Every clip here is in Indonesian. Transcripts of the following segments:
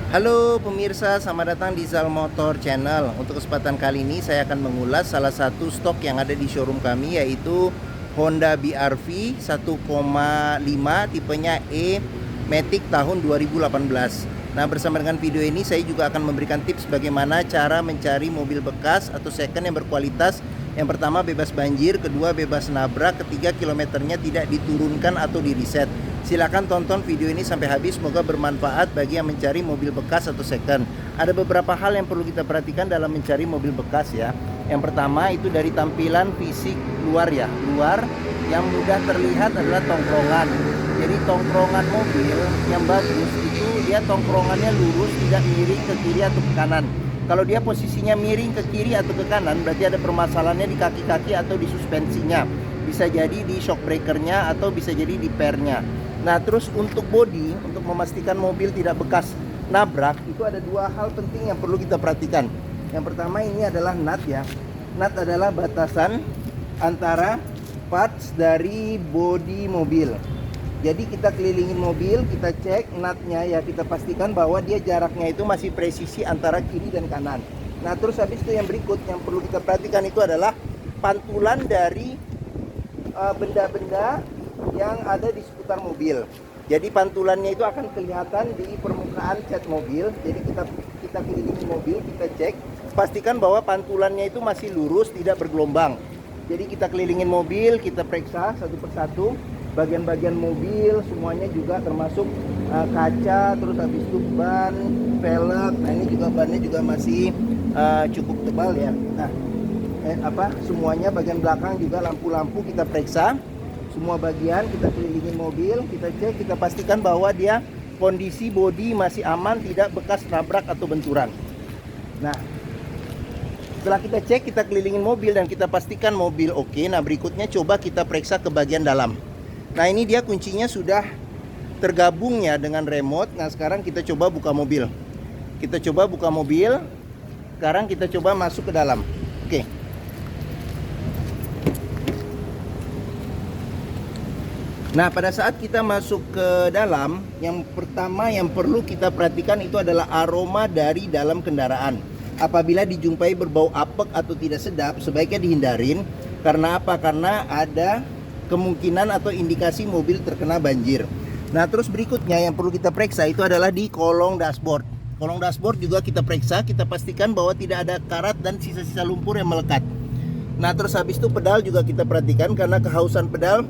Halo pemirsa, selamat datang di Zal Motor Channel. Untuk kesempatan kali ini saya akan mengulas salah satu stok yang ada di showroom kami, yaitu Honda BR-V 1,5 tipenya E Matic tahun 2018. Nah, bersama dengan video ini saya juga akan memberikan tips bagaimana cara mencari mobil bekas atau second yang berkualitas. Yang pertama, bebas banjir, kedua bebas nabrak, ketiga kilometernya tidak diturunkan atau di reset. Silakan tonton video ini sampai habis, semoga bermanfaat bagi yang mencari mobil bekas atau second. Ada beberapa hal yang perlu kita perhatikan dalam mencari mobil bekas ya. Yang pertama itu dari tampilan fisik luar ya. Luar yang mudah terlihat adalah tongkrongan. Jadi tongkrongan mobil yang bagus itu dia tongkrongannya lurus, tidak miring ke kiri atau ke kanan. Kalau dia posisinya miring ke kiri atau ke kanan, berarti ada permasalahannya di kaki-kaki atau di suspensinya. Bisa jadi di shock breakernya atau bisa jadi di pernya. Nah, terus untuk bodi, untuk memastikan mobil tidak bekas nabrak, itu ada dua hal penting yang perlu kita perhatikan. Yang pertama ini adalah nut ya. Nut adalah batasan antara parts dari bodi mobil. Jadi kita kelilingin mobil, kita cek nutnya ya, kita pastikan bahwa dia jaraknya itu masih presisi antara kiri dan kanan. Nah, terus habis itu yang berikut yang perlu kita perhatikan itu adalah pantulan dari benda-benda yang ada di seputar mobil. Jadi pantulannya itu akan kelihatan di permukaan cat mobil. Jadi kita kelilingi mobil, kita cek, pastikan bahwa pantulannya itu masih lurus, tidak bergelombang. Jadi kita kelilingin mobil, kita periksa satu persatu bagian-bagian mobil, semuanya juga termasuk kaca, terus habis itu ban, velg. Nah, ini juga bannya juga masih cukup tebal ya. Nah, semuanya bagian belakang juga lampu-lampu kita periksa. Semua bagian kita kelilingin mobil, kita cek, kita pastikan bahwa dia kondisi bodi masih aman, tidak bekas nabrak atau benturan. Nah, setelah kita cek, kita kelilingin mobil dan kita pastikan mobil oke. Nah, berikutnya coba kita periksa ke bagian dalam. Nah, ini dia kuncinya sudah tergabung ya dengan remote. Nah, sekarang kita coba buka mobil. Kita coba buka mobil. Sekarang kita coba masuk ke dalam. Oke. Nah, pada saat kita masuk ke dalam, yang pertama yang perlu kita perhatikan itu adalah aroma dari dalam kendaraan. Apabila dijumpai berbau apek atau tidak sedap, sebaiknya dihindarin. Karena apa? Karena ada kemungkinan atau indikasi mobil terkena banjir. Nah, terus berikutnya yang perlu kita periksa itu adalah di kolong dashboard. Kolong dashboard juga kita periksa, kita pastikan bahwa tidak ada karat dan sisa-sisa lumpur yang melekat. Nah, terus habis itu pedal juga kita perhatikan karena kehausan pedal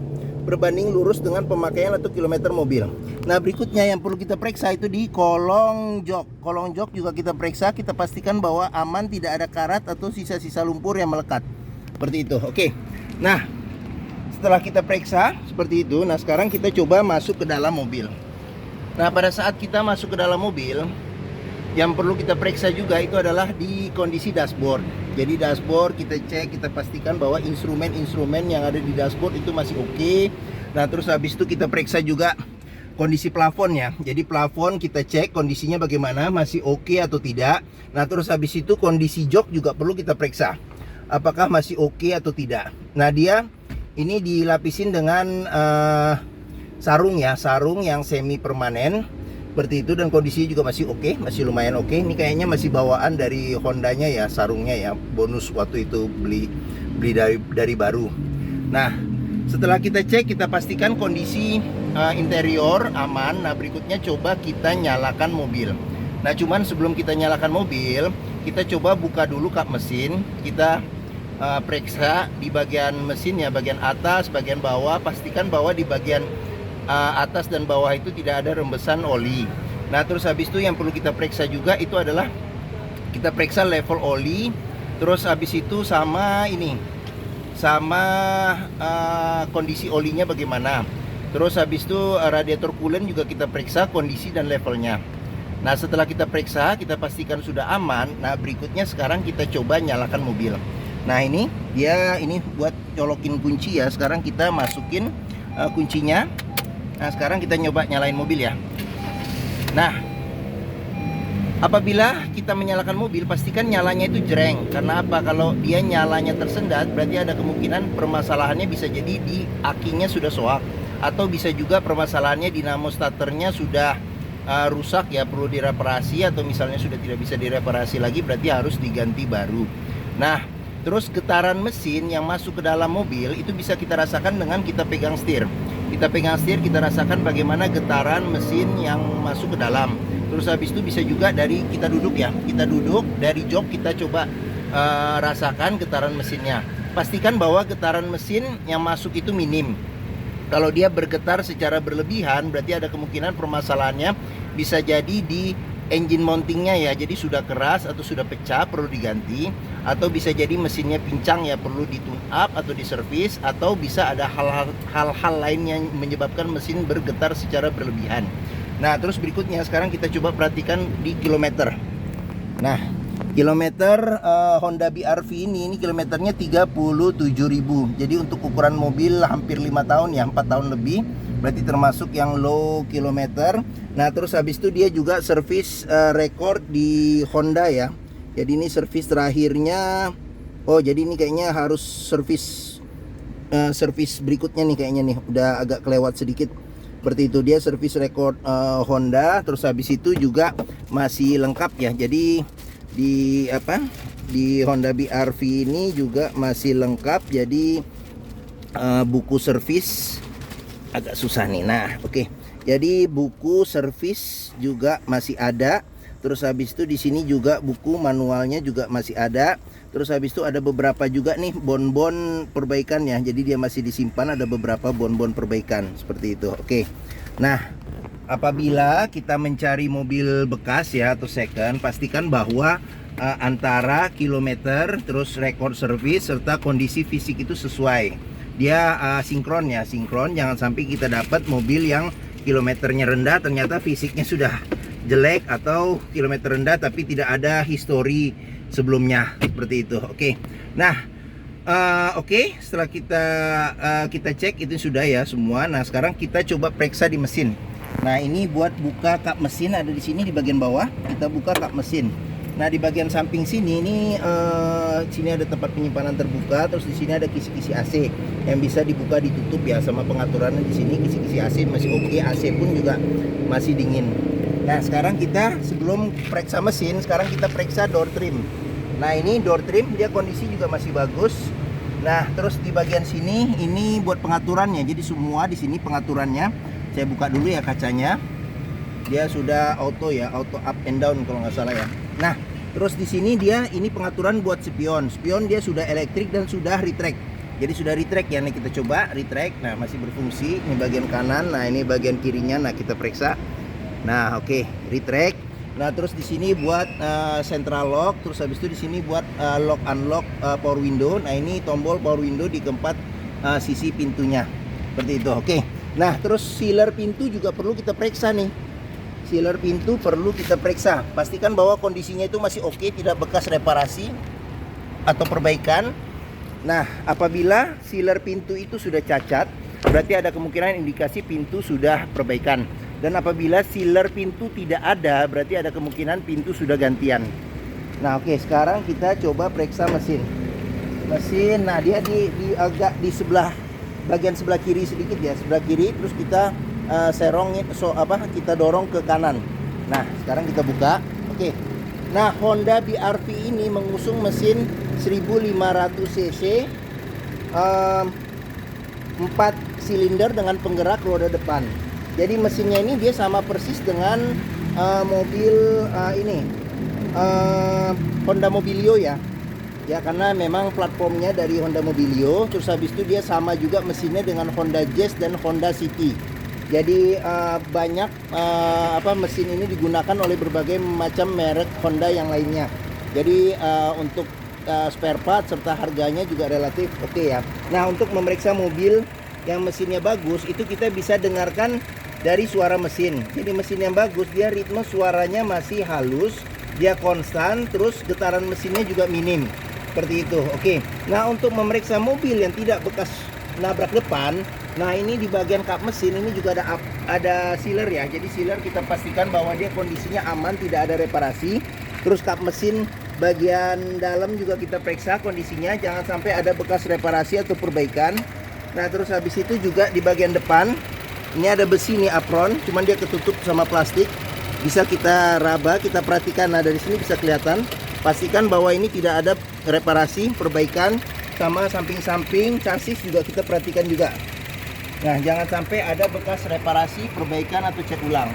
berbanding lurus dengan pemakaian atau kilometer mobil. Nah, berikutnya yang perlu kita periksa itu di kolong jok. Kolong jok juga kita periksa, kita pastikan bahwa aman, tidak ada karat atau sisa-sisa lumpur yang melekat. Seperti itu. Oke. Nah, setelah kita periksa seperti itu, nah sekarang kita coba masuk ke dalam mobil. Nah, pada saat kita masuk ke dalam mobil, yang perlu kita periksa juga itu adalah di kondisi dashboard. Jadi dashboard kita cek, kita pastikan bahwa instrumen-instrumen yang ada di dashboard itu masih oke. Nah, terus habis itu kita periksa juga kondisi plafon ya. Jadi plafon kita cek kondisinya bagaimana, masih oke atau tidak. Nah, terus habis itu kondisi jok juga perlu kita periksa, apakah masih oke atau tidak. Nah, dia ini dilapisin dengan sarung ya, sarung yang semi permanen seperti itu, dan kondisinya juga masih oke, masih lumayan oke. Ini kayaknya masih bawaan dari Hondanya ya, sarungnya ya, bonus waktu itu beli dari baru. Nah, setelah kita cek, kita pastikan kondisi interior aman. Nah, berikutnya coba kita nyalakan mobil. Nah, cuman sebelum kita nyalakan mobil, kita coba buka dulu kap mesin. Kita periksa di bagian mesin ya, bagian atas, bagian bawah. Pastikan bahwa di bagian atas dan bawah itu tidak ada rembesan oli. Nah, terus habis itu yang perlu kita periksa juga itu adalah kita periksa level oli. Terus habis itu sama ini, sama kondisi olinya bagaimana. Terus habis itu radiator coolant juga kita periksa kondisi dan levelnya. Nah, setelah kita periksa, kita pastikan sudah aman. Nah, berikutnya sekarang kita coba nyalakan mobil. Nah, ini dia, ini buat colokin kunci ya. Sekarang kita masukin kuncinya. Nah, sekarang kita nyoba nyalain mobil ya. Nah, apabila kita menyalakan mobil, pastikan nyalanya itu jreng. Karena apa? Kalau dia nyalanya tersendat, berarti ada kemungkinan permasalahannya bisa jadi di akinya sudah soak, atau bisa juga permasalahannya dinamo starternya sudah rusak ya, perlu direparasi, atau misalnya sudah tidak bisa direparasi lagi, berarti harus diganti baru. Nah, terus getaran mesin yang masuk ke dalam mobil itu bisa kita rasakan dengan kita pegang setir. Kita pegang setir, kita rasakan bagaimana getaran mesin yang masuk ke dalam. Terus habis itu bisa juga dari kita duduk ya, kita duduk dari jok, kita coba rasakan getaran mesinnya. Pastikan bahwa getaran mesin yang masuk itu minim. Kalau dia bergetar secara berlebihan, berarti ada kemungkinan permasalahannya bisa jadi di engine mountingnya ya, jadi sudah keras atau sudah pecah, perlu diganti. Atau bisa jadi mesinnya pincang ya, perlu di tune up atau diservis. Atau bisa ada hal-hal lain yang menyebabkan mesin bergetar secara berlebihan. Nah, terus berikutnya sekarang kita coba perhatikan di kilometer. Nah, kilometer Honda BR-V ini kilometernya 37.000. Jadi untuk ukuran mobil hampir 5 tahun ya, 4 tahun lebih. Berarti termasuk yang low kilometer. Nah, terus habis itu dia juga servis record di Honda ya. Jadi ini servis terakhirnya. Oh, jadi ini kayaknya harus servis berikutnya nih kayaknya nih. Udah agak kelewat sedikit. Seperti itu, dia servis record Honda. Terus habis itu juga masih lengkap ya. Jadi di Honda BR-V ini juga masih lengkap. Jadi buku servis agak susah nih. Nah, oke. Jadi buku servis juga masih ada. Terus habis itu di sini juga buku manualnya juga masih ada. Terus habis itu ada beberapa juga nih bon-bon perbaikan ya. Jadi dia masih disimpan, ada beberapa bon-bon perbaikan seperti itu. Oke. Nah, apabila kita mencari mobil bekas ya atau second, pastikan bahwa antara kilometer, terus rekor servis serta kondisi fisik itu sesuai. Dia sinkron ya, sinkron. Jangan sampai kita dapat mobil yang kilometernya rendah ternyata fisiknya sudah jelek, atau kilometer rendah tapi tidak ada histori sebelumnya seperti itu. Oke. Nah, oke, setelah kita cek itu sudah ya semua. Nah, sekarang kita coba periksa di mesin. Nah, ini buat buka kap mesin ada di sini di bagian bawah. Kita buka kap mesin. Nah, di bagian samping sini ini sini ada tempat penyimpanan terbuka, terus di sini ada kisi-kisi AC yang bisa dibuka ditutup ya, sama pengaturannya di sini kisi-kisi AC masih oke, AC pun juga masih dingin. Nah, sekarang kita sebelum periksa mesin, sekarang kita periksa door trim. Nah, ini door trim dia kondisi juga masih bagus. Nah, terus di bagian sini ini buat pengaturannya. Jadi semua di sini pengaturannya. Saya buka dulu ya kacanya. Dia sudah auto ya, auto up and down kalau nggak salah ya. Nah, terus di sini dia ini pengaturan buat spion. Spion dia sudah elektrik dan sudah retract. Jadi sudah retract ya. Nih kita coba retract. Nah, masih berfungsi. Ini bagian kanan. Nah, ini bagian kirinya. Nah, kita periksa. Nah, oke, retract. Nah, terus di sini buat central lock. Terus habis itu di sini buat lock unlock power window. Nah, ini tombol power window di keempat sisi pintunya. Seperti itu. Oke. Nah, terus sealer pintu juga perlu kita periksa nih. Sealer pintu perlu kita periksa. Pastikan bahwa kondisinya itu masih oke, tidak bekas reparasi atau perbaikan. Nah, apabila sealer pintu itu sudah cacat, berarti ada kemungkinan indikasi pintu sudah perbaikan. Dan apabila sealer pintu tidak ada, berarti ada kemungkinan pintu sudah gantian. Nah, oke, sekarang kita coba periksa mesin. Mesin, nah dia agak di sebelah bagian sebelah kiri sedikit ya, sebelah kiri. Terus kita kita dorong ke kanan. Nah, sekarang kita buka. Oke. Nah, Honda BR-V ini mengusung mesin 1500 cc 4 silinder dengan penggerak roda depan. Jadi mesinnya ini dia sama persis dengan mobil Honda Mobilio ya. Ya, karena memang platformnya dari Honda Mobilio. Terus habis itu dia sama juga mesinnya dengan Honda Jazz dan Honda City. Jadi banyak mesin ini digunakan oleh berbagai macam merek Honda yang lainnya. Jadi untuk spare part serta harganya juga relatif oke ya. Nah, untuk memeriksa mobil yang mesinnya bagus itu kita bisa dengarkan dari suara mesin. Jadi mesin yang bagus dia ritme suaranya masih halus, dia konstan, terus getaran mesinnya juga minim. Seperti itu. Oke. Nah, untuk memeriksa mobil yang tidak bekas nabrak depan, nah ini di bagian kap mesin ini juga ada sealer ya. Jadi sealer kita pastikan bahwa dia kondisinya aman, tidak ada reparasi. Terus kap mesin bagian dalam juga kita periksa kondisinya, jangan sampai ada bekas reparasi atau perbaikan. Nah, terus habis itu juga di bagian depan ini ada besi nih apron, cuman dia ketutup sama plastik. bisa kita raba, kita perhatikan. Nah, dari sini bisa kelihatan. Pastikan bahwa ini tidak ada reparasi, perbaikan. Sama samping-samping chassis juga kita perhatikan juga. Nah, jangan sampai ada bekas reparasi, perbaikan atau cat ulang.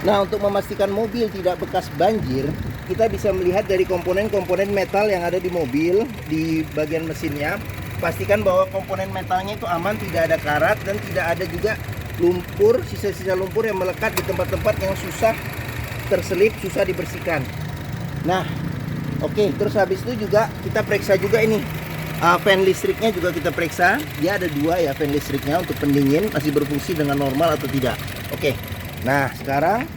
Nah, untuk memastikan mobil tidak bekas banjir, kita bisa melihat dari komponen-komponen metal yang ada di mobil, di bagian mesinnya. Pastikan bahwa komponen metalnya itu aman, tidak ada karat dan tidak ada juga lumpur, sisa-sisa lumpur yang melekat di tempat-tempat yang susah terselip, susah dibersihkan. Nah, oke, terus habis itu juga kita periksa juga ini fan listriknya juga kita periksa. Dia ada dua ya fan listriknya untuk pendingin, masih berfungsi dengan normal atau tidak. Oke, nah sekarang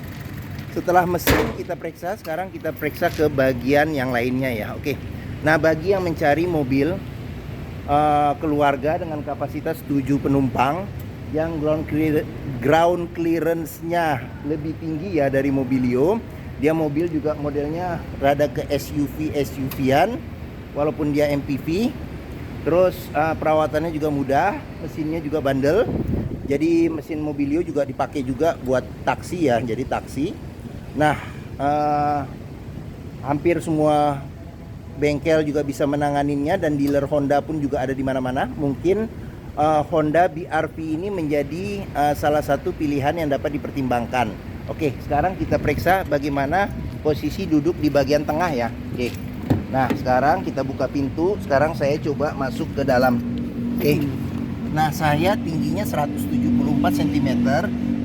setelah mesin kita periksa, sekarang kita periksa ke bagian yang lainnya ya. Oke, nah bagi yang mencari mobil keluarga dengan kapasitas 7 penumpang yang ground clearance-nya lebih tinggi ya dari Mobilio. Dia mobil juga modelnya rada ke SUV-an walaupun dia MPV. Terus perawatannya juga mudah, mesinnya juga bandel. Jadi mesin Mobilio juga dipakai juga buat taksi ya, jadi taksi. Nah, hampir semua bengkel juga bisa menanganinya dan dealer Honda pun juga ada di mana-mana. Mungkin Honda BR-V ini menjadi salah satu pilihan yang dapat dipertimbangkan. Oke, sekarang kita periksa bagaimana posisi duduk di bagian tengah ya. Oke. Nah, sekarang kita buka pintu. Sekarang saya coba masuk ke dalam. Oke. Nah, saya tingginya 174 cm.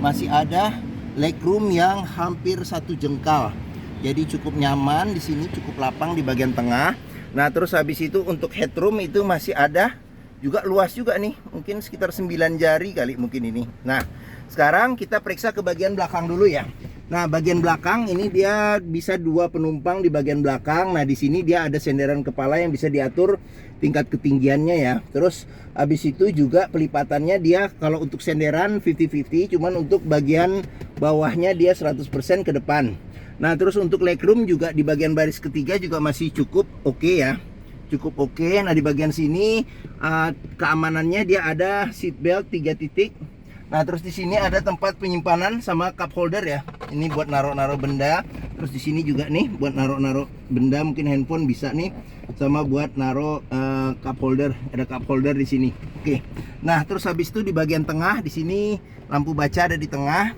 Masih ada legroom yang hampir 1 jengkal. Jadi cukup nyaman di sini, cukup lapang di bagian tengah. Nah, terus habis itu untuk headroom itu masih ada juga luas juga nih. Mungkin sekitar 9 jari kali mungkin ini. Nah, sekarang kita periksa ke bagian belakang dulu ya. Nah, bagian belakang ini dia bisa 2 penumpang di bagian belakang. Nah, di sini dia ada senderan kepala yang bisa diatur tingkat ketinggiannya ya. Terus habis itu juga pelipatannya dia kalau untuk senderan 50-50, cuman untuk bagian bawahnya dia 100% ke depan. Nah, terus untuk legroom juga di bagian baris ketiga juga masih cukup oke ya. Cukup oke. Nah, di bagian sini keamanannya dia ada seat belt 3 titik. Nah, terus di sini ada tempat penyimpanan sama cup holder ya. Ini buat naruh-naruh benda. Terus di sini juga nih buat naruh-naruh benda, mungkin handphone bisa nih. Sama buat naruh cup holder. Ada cup holder di sini. Oke. Nah, terus habis itu di bagian tengah di sini lampu baca ada di tengah.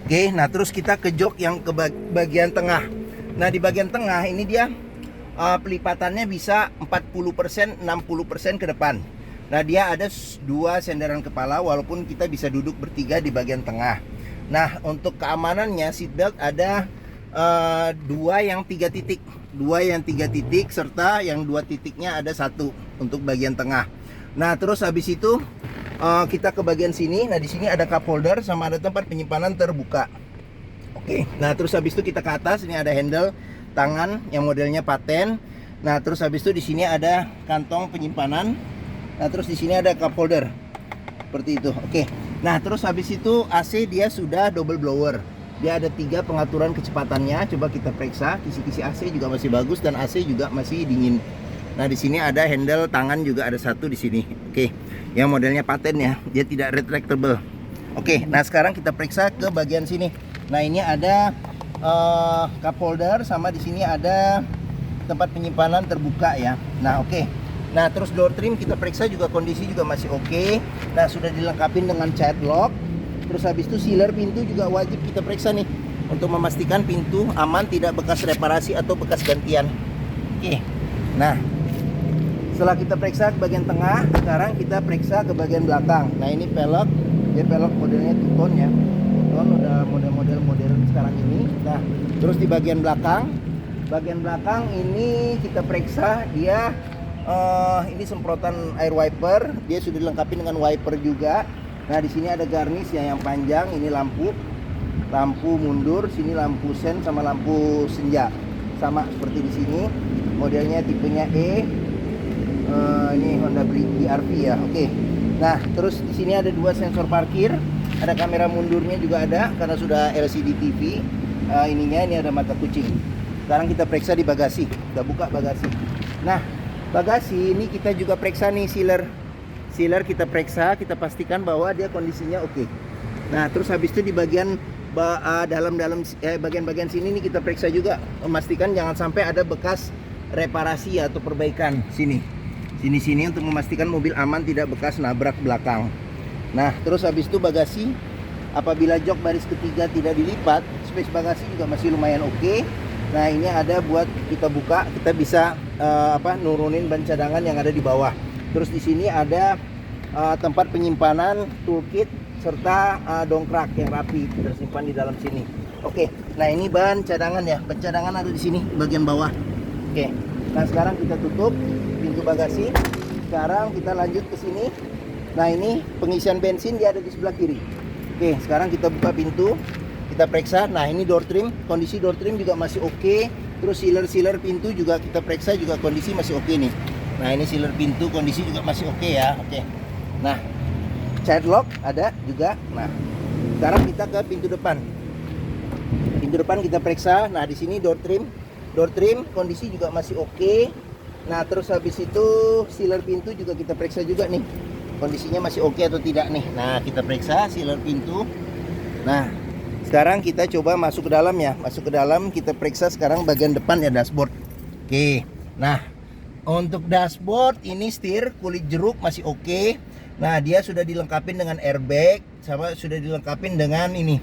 Oke. Nah, terus kita ke jok yang ke bagian tengah. Nah, di bagian tengah ini dia pelipatannya bisa 40%, 60% ke depan. Nah, dia ada 2 senderan kepala walaupun kita bisa duduk bertiga di bagian tengah. Nah, untuk keamanannya seatbelt ada 2 yang 3 titik. 2 yang 3 titik serta yang 2 titiknya ada 1 untuk bagian tengah. Nah, terus habis itu kita ke bagian sini. Nah, di sini ada cup holder sama ada tempat penyimpanan terbuka. Oke. Nah, terus habis itu kita ke atas. Ini ada handle tangan yang modelnya paten. Nah, terus habis itu di sini ada kantong penyimpanan. Nah, terus di sini ada cup holder seperti itu. Oke. Nah, terus habis itu AC dia sudah double blower. Dia ada 3 pengaturan kecepatannya. Coba kita periksa. Kisi-kisi AC juga masih bagus dan AC juga masih dingin. Nah, di sini ada handle tangan juga ada 1 di sini. Oke. Yang modelnya paten ya. Dia tidak retractable. Oke. Nah, sekarang kita periksa ke bagian sini. Nah, ini ada cup holder sama di sini ada tempat penyimpanan terbuka ya. Nah, oke. Nah, terus door trim kita periksa juga kondisi juga masih oke. Nah, sudah dilengkapi dengan child lock. Terus habis itu sealer pintu juga wajib kita periksa nih untuk memastikan pintu aman, tidak bekas reparasi atau bekas gantian. Oke. Nah, setelah kita periksa ke bagian tengah, sekarang kita periksa ke bagian belakang. Nah, ini pelek. Dia pelek modelnya two-tone ya. Two-tone udah model-model modern sekarang ini. Nah, terus di bagian belakang ini kita periksa dia ini semprotan air wiper, dia sudah dilengkapi dengan wiper juga. Nah, di sini ada garnish ya yang panjang. Ini lampu mundur, sini lampu sen sama lampu senja, sama seperti di sini. Modelnya tipenya E. Ini Honda BR-V ya. Oke. Nah, terus di sini ada 2 sensor parkir, ada kamera mundurnya juga ada karena sudah LCD TV. Ini ada mata kucing. Sekarang kita periksa di bagasi. Kita buka bagasi. Nah, bagasi ini kita juga periksa nih sealer kita periksa, kita pastikan bahwa dia kondisinya oke. Nah, terus habis itu di bagian dalam bagian-bagian sini nih kita periksa juga, memastikan jangan sampai ada bekas reparasi atau perbaikan. Sini untuk memastikan mobil aman, tidak bekas nabrak belakang. Nah, terus habis itu bagasi, apabila jok baris ketiga tidak dilipat, space bagasi juga masih lumayan oke. Nah, ini ada buat kita buka, kita bisa nurunin ban cadangan yang ada di bawah. Terus di sini ada tempat penyimpanan toolkit serta dongkrak yang rapi tersimpan di dalam sini. Oke, nah ini ban cadangan ya, ban cadangan ada di sini bagian bawah. Oke, nah sekarang kita tutup pintu bagasi. Sekarang kita lanjut ke sini. Nah ini pengisian bensin dia ada di sebelah kiri. Oke, sekarang kita buka pintu, kita periksa. Nah ini door trim, kondisi door trim juga masih oke. Terus sealer pintu juga kita periksa, juga kondisi masih oke nih. Nah ini sealer pintu kondisi juga masih oke ya. Oke, nah child lock ada juga. Nah sekarang kita ke pintu depan. Pintu depan kita periksa. Nah di sini door trim kondisi juga masih oke. Nah terus habis itu sealer pintu juga kita periksa juga nih, kondisinya masih oke atau tidak nih. Nah kita periksa sealer pintu. Nah sekarang kita coba masuk ke dalam ya. Masuk ke dalam, kita periksa sekarang bagian depan ya, dashboard. Oke, nah untuk dashboard ini setir kulit jeruk masih oke. Nah dia sudah dilengkapi dengan airbag, sama sudah dilengkapi dengan ini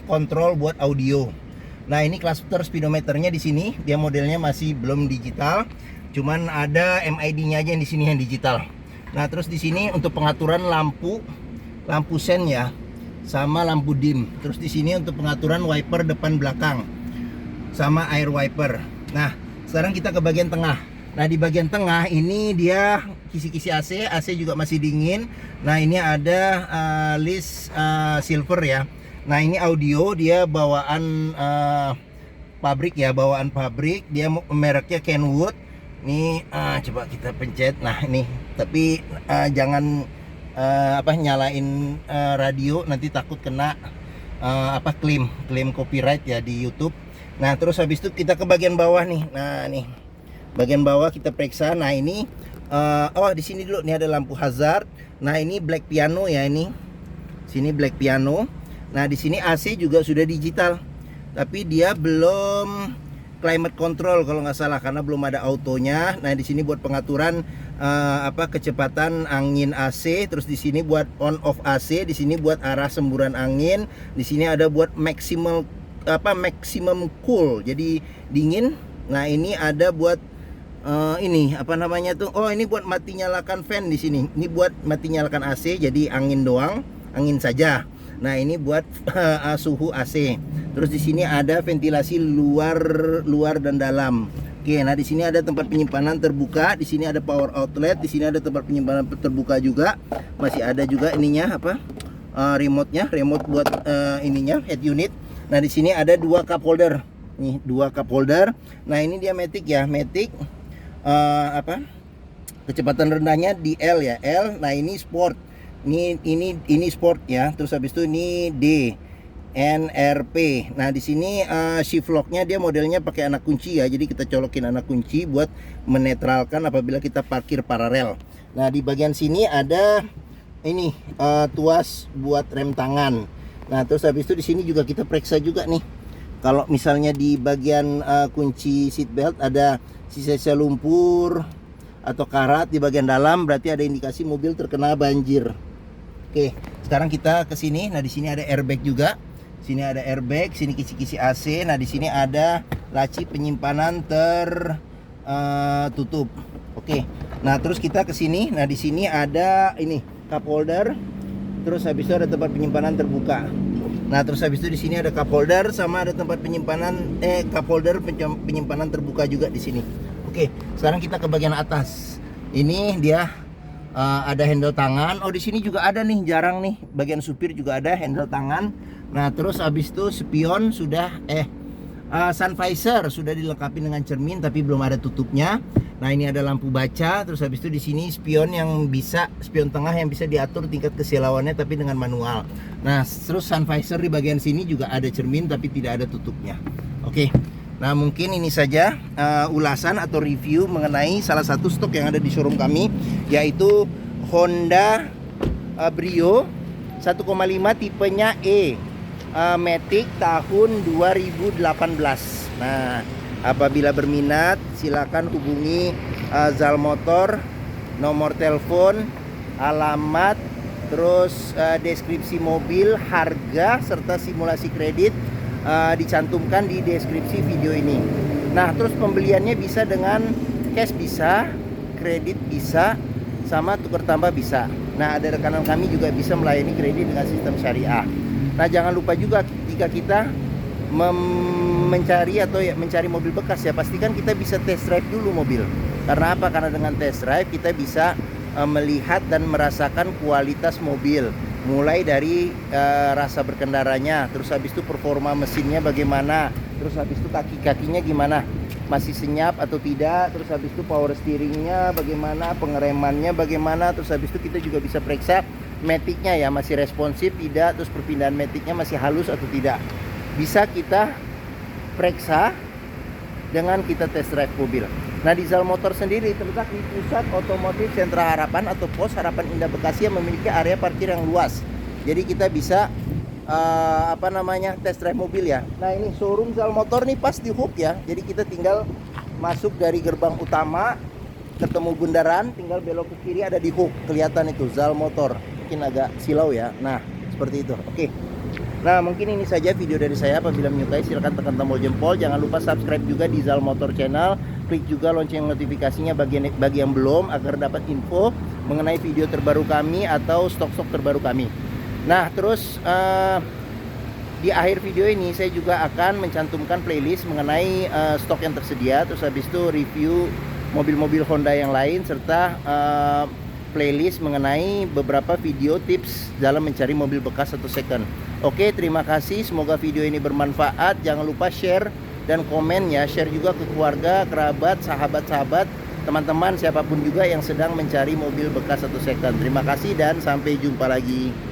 kontrol buat audio. Nah ini cluster speedometernya di sini, dia modelnya masih belum digital, cuman ada MID-nya aja yang di sini yang digital. Nah terus di sini untuk pengaturan lampu sen ya, sama lampu dim. Terus di sini untuk pengaturan wiper depan belakang, sama air wiper. Nah sekarang kita ke bagian tengah. Nah di bagian tengah ini dia kisi-kisi AC juga masih dingin. Nah ini ada list silver ya. Nah ini audio dia bawaan pabrik ya, bawaan pabrik. Dia mereknya Kenwood. Ini coba kita pencet. Nah ini tapi jangan nyalain radio, nanti takut kena klaim copyright ya di YouTube. Nah terus habis itu kita ke bagian bawah nih. Nah nih bagian bawah kita periksa. Nah ini di sini dulu nih ada lampu hazard. Nah ini black piano ya, ini sini black piano. Nah di sini AC juga sudah digital, tapi dia belum climate control kalau nggak salah, karena belum ada autonya. Nah di sini buat pengaturan kecepatan angin AC. Terus di sini buat on off AC. Di sini buat arah semburan angin. Di sini ada buat maximum cool, jadi dingin. Nah ini ada buat ini ini buat mati nyalakan fan di sini. Ini buat mati nyalakan AC, jadi angin doang, angin saja. Nah ini buat suhu AC. Terus di sini ada ventilasi luar dan dalam. Oke, nah di sini ada tempat penyimpanan terbuka. Di sini ada power outlet. Di sini ada tempat penyimpanan terbuka juga. Masih ada juga ininya remote buat head unit. Nah di sini ada dua cup holder. Nih dua cup holder. Nah ini dia matic ya, matic kecepatan rendahnya di L ya, L. Nah ini sport. Ini sport ya. Terus habis itu ini D NRP. Nah di sini shift locknya dia modelnya pakai anak kunci ya. Jadi kita colokin anak kunci buat menetralkan apabila kita parkir paralel. Nah di bagian sini ada ini tuas buat rem tangan. Nah terus habis itu di sini juga kita periksa juga nih. Kalau misalnya di bagian kunci seat belt ada sisa-sisa lumpur atau karat di bagian dalam, berarti ada indikasi mobil terkena banjir. Oke, sekarang kita ke sini. Nah di sini ada airbag juga. Sini ada airbag, sini kisi-kisi AC. Nah di sini ada laci penyimpanan tertutup. Oke. Nah terus kita ke sini. Nah di sini ada ini cup holder. Terus habis itu ada tempat penyimpanan terbuka. Nah terus habis itu di sini ada cup holder, sama ada tempat penyimpanan cup holder penyimpanan terbuka juga di sini. Oke, sekarang kita ke bagian atas. Ini dia ada handle tangan. Oh di sini juga ada nih, jarang nih. Bagian supir juga ada handle tangan. Nah terus habis itu spion sudah sun visor sudah dilengkapi dengan cermin tapi belum ada tutupnya. Nah ini ada lampu baca. Terus habis itu di sini spion tengah yang bisa diatur tingkat kesilauannya tapi dengan manual. Nah terus sun visor di bagian sini juga ada cermin tapi tidak ada tutupnya. Oke. Nah mungkin ini saja ulasan atau review mengenai salah satu stok yang ada di showroom kami, yaitu Honda Brio 1,5 tipenya E. Matic tahun 2018. Nah, apabila berminat silakan hubungi Zal Motor, nomor telepon, alamat, terus deskripsi mobil, harga serta simulasi kredit dicantumkan di deskripsi video ini. Nah, terus pembeliannya bisa dengan cash bisa, kredit bisa, sama tukar tambah bisa. Nah, ada rekanan kami juga bisa melayani kredit dengan sistem syariah. Nah, jangan lupa juga jika kita mencari atau ya mencari mobil bekas ya, pastikan kita bisa test drive dulu mobil. Karena apa? Karena dengan test drive kita bisa melihat dan merasakan kualitas mobil, mulai dari rasa berkendaranya, terus habis itu performa mesinnya bagaimana, terus habis itu kaki-kakinya gimana, masih senyap atau tidak, terus habis itu power steeringnya bagaimana, pengeremannya bagaimana, terus habis itu kita juga bisa periksa maticnya ya, masih responsif tidak, terus perpindahan maticnya masih halus atau tidak, bisa kita periksa dengan kita test drive mobil. Nah, di Zal Motor sendiri terletak di Pusat Otomotif Sentra Harapan atau Pos Harapan Indah Bekasi yang memiliki area parkir yang luas. Jadi kita bisa test drive mobil ya. Nah, ini showroom Zal Motor nih pas di Hook ya. Jadi kita tinggal masuk dari gerbang utama, ketemu bundaran, tinggal belok ke kiri ada di Hook, kelihatan itu Zal Motor. Mungkin agak silau ya. Nah, seperti itu. Oke. Nah, mungkin ini saja video dari saya. Apabila menyukai silahkan tekan tombol jempol. Jangan lupa subscribe juga di Zal Motor Channel. Klik juga lonceng notifikasinya bagi yang belum, agar dapat info mengenai video terbaru kami atau stok-stok terbaru kami. Nah, terus di akhir video ini saya juga akan mencantumkan playlist mengenai stok yang tersedia. Terus habis itu review mobil-mobil Honda yang lain, serta playlist mengenai beberapa video tips dalam mencari mobil bekas atau second. Oke, terima kasih, semoga video ini bermanfaat. Jangan lupa share dan komen ya, share juga ke keluarga, kerabat, sahabat-sahabat, teman-teman, siapapun juga yang sedang mencari mobil bekas atau second. Terima kasih dan sampai jumpa lagi.